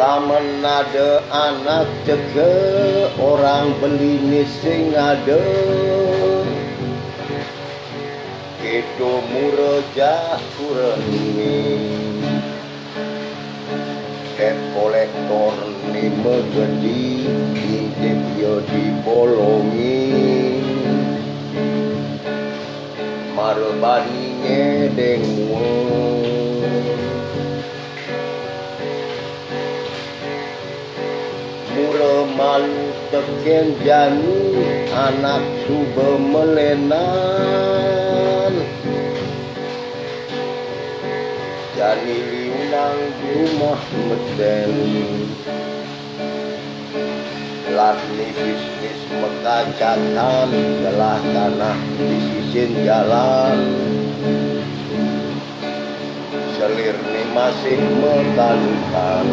Lamun ada anak ceke orang beli sing ada itu mureja kureni debt kolektor ni megedi intip yo dibolongi marbani ngedeng malu teken jani anak suba melenan jani liunang di rumah meden latni bisnis mekacatan telah tanah di sisin jalan selir ni masih mekalukan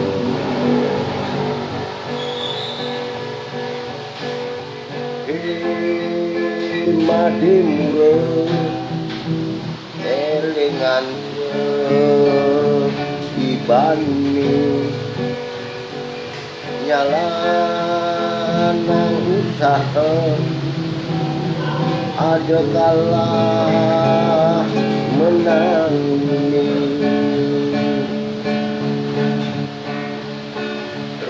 madi murah elingan ibani nyalanang usaha ada kalah menang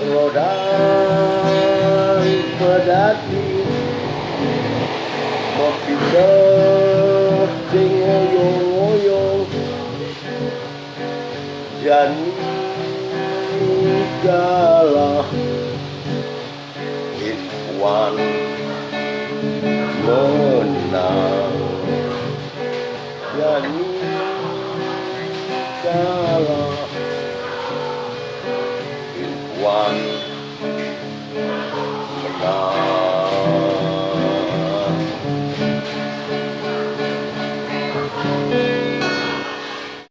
roda pedati kita sing ngoyong-ngoyong jani kalah Irwan menang jani kalah Irwan